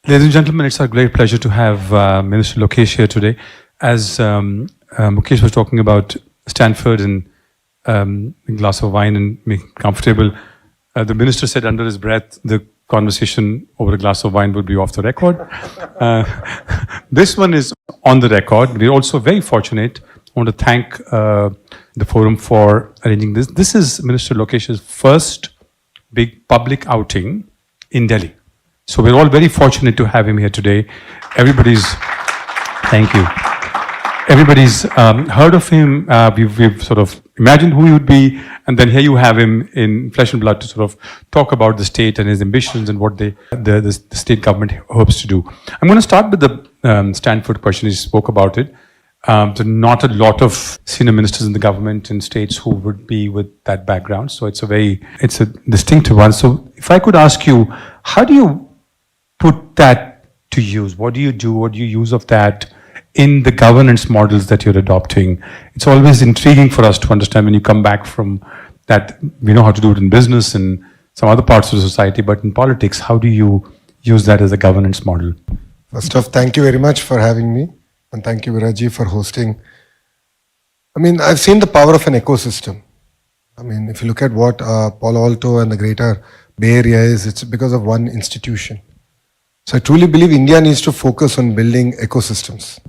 Ladies and gentlemen, it's a great pleasure to have Minister Lokesh here today. As Mukesh was talking about Stanford and a glass of wine and making comfortable, the minister said under his breath the conversation over a glass of wine would be off the record. Uh, this one is on the record. We're also very fortunate. I want to thank the forum for arranging this. This is Minister Lokesh's first big public outing in Delhi. So we're all very fortunate to have him here today. Thank you. Everybody's heard of him. We've sort of imagined who he would be, and then here you have him in flesh and blood to sort of talk about the state and his ambitions and what the state government hopes to do. I'm going to start with the Stanford question. He spoke about it. There are not a lot of senior ministers in the government in states who would be with that background. So it's a distinctive one. So if I could ask you, how do you put that to use? What do you do? What do you use of that in the governance models that you're adopting? It's always intriguing for us to understand when you come back from that. We know how to do it in business and some other parts of the society, but in politics, how do you use that as a governance model? First off, thank you very much for having me. And thank you, Viraji, for hosting. I mean, I've seen the power of an ecosystem. I mean, if you look at what Palo Alto and the greater Bay Area is, it's because of one institution. So I truly believe India needs to focus on building ecosystems.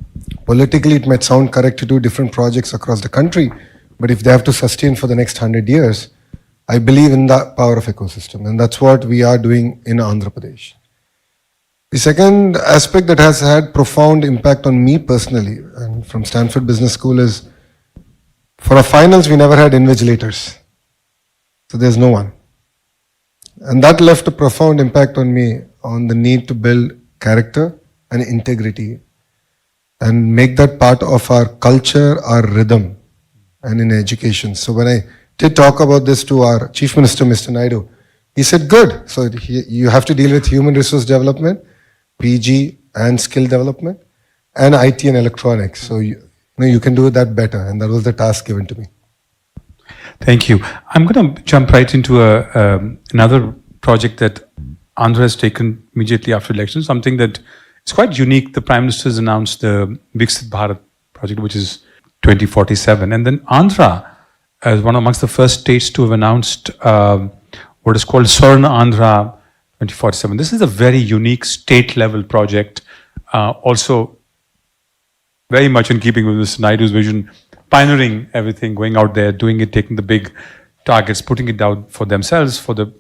Politically, it might sound correct to do different projects across the country, but if they have to sustain for the next 100 years, I believe in the power of ecosystem. And that's what we are doing in Andhra Pradesh. The second aspect that has had profound impact on me personally and from Stanford Business School is, for our finals, we never had invigilators. So there's no one. And that left a profound impact on me on the need to build character and integrity and make that part of our culture, our rhythm, and in education. So when I did talk about this to our Chief Minister, Mr. Naidu, he said, good. So you have to deal with human resource development, PG and skill development, and IT and electronics. So you can do that better. And that was the task given to me. Thank you. I'm going to jump right into another project that Andhra has taken immediately after election, something that is quite unique. The Prime Minister has announced the Viksit Bharat project, which is 2047. And then Andhra, as one amongst the first states to have announced what is called Swarna Andhra 2047. This is a very unique state-level project, also very much in keeping with Mr. Naidu's vision, pioneering everything, going out there, doing it, taking the big targets, putting it down for themselves, for the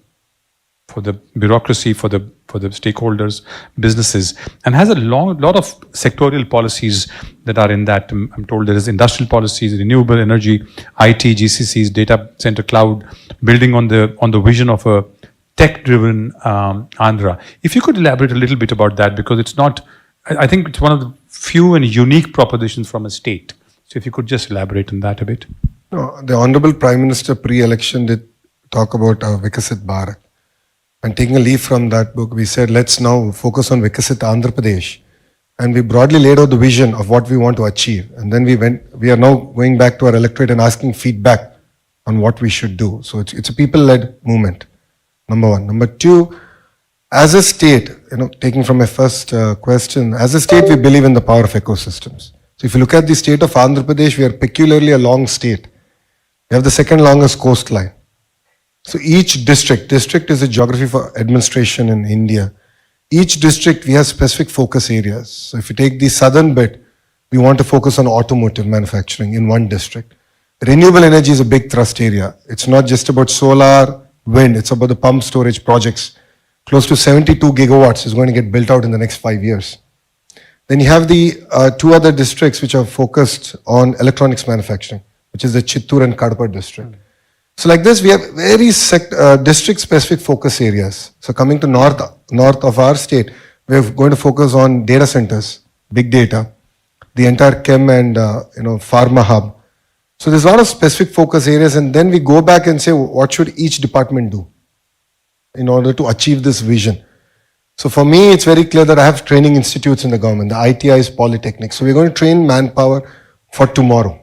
bureaucracy, for the stakeholders, businesses, and has a lot of sectorial policies that are in that. I'm told there is industrial policies, renewable energy, IT, GCCs, data center, cloud, building on the vision of a tech-driven Andhra. If you could elaborate a little bit about that, because it's not, I think it's one of the few and unique propositions from a state. So if you could just elaborate on that a bit. No, the Honorable Prime Minister pre-election did talk about Viksit Bharat. And taking a leaf from that book, we said, let's now focus on Viksit Andhra Pradesh. And we broadly laid out the vision of what we want to achieve. And then we are now going back to our electorate and asking feedback on what we should do. So it's a people-led movement. Number one. Number two, as a state, taking from my first question, as a state, we believe in the power of ecosystems. So if you look at the state of Andhra Pradesh, we are peculiarly a long state. We have the second longest coastline. So each district is a geography for administration in India. Each district, we have specific focus areas. So if you take the southern bit, we want to focus on automotive manufacturing in one district. Renewable energy is a big thrust area. It's not just about solar, wind, it's about the pump storage projects. Close to 72 gigawatts is going to get built out in the next 5 years. Then you have the two other districts which are focused on electronics manufacturing, which is the Chittoor and Kadapa district. So like this, we have very district-specific focus areas. So coming to north of our state, we're going to focus on data centers, big data, the entire chem and pharma hub. So there's a lot of specific focus areas, and then we go back and say, what should each department do in order to achieve this vision? So for me, it's very clear that I have training institutes in the government. The ITI is polytechnic. So we're going to train manpower for tomorrow.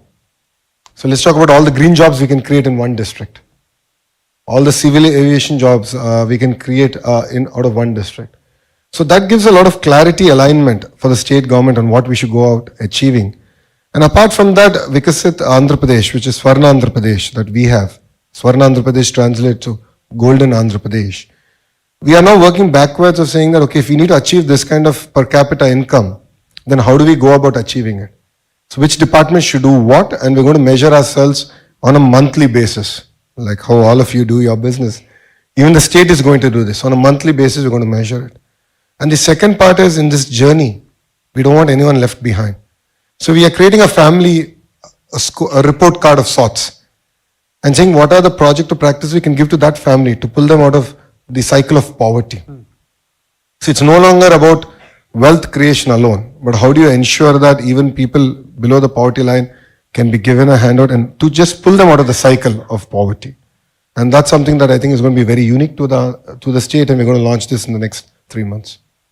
So let's talk about all the green jobs we can create in one district. All the civil aviation jobs we can create out of one district. So that gives a lot of clarity, alignment for the state government on what we should go out achieving. And apart from that, Vikasit Andhra Pradesh, which is Swarna Andhra Pradesh that we have, Swarna Andhra Pradesh translates to Golden Andhra Pradesh. We are now working backwards of saying that, okay, if we need to achieve this kind of per capita income, then how do we go about achieving it? So which department should do what? And we're going to measure ourselves on a monthly basis, like how all of you do your business. Even the state is going to do this. On a monthly basis, we're going to measure it. And the second part is in this journey, we don't want anyone left behind. So we are creating a family, a report card of sorts, and saying what are the project or practice we can give to that family to pull them out of the cycle of poverty. So it's no longer about wealth creation alone, but how do you ensure that even people below the poverty line can be given a handout and to just pull them out of the cycle of poverty. And that's something that I think is going to be very unique to the state, and we're going to launch this in the next 3 months.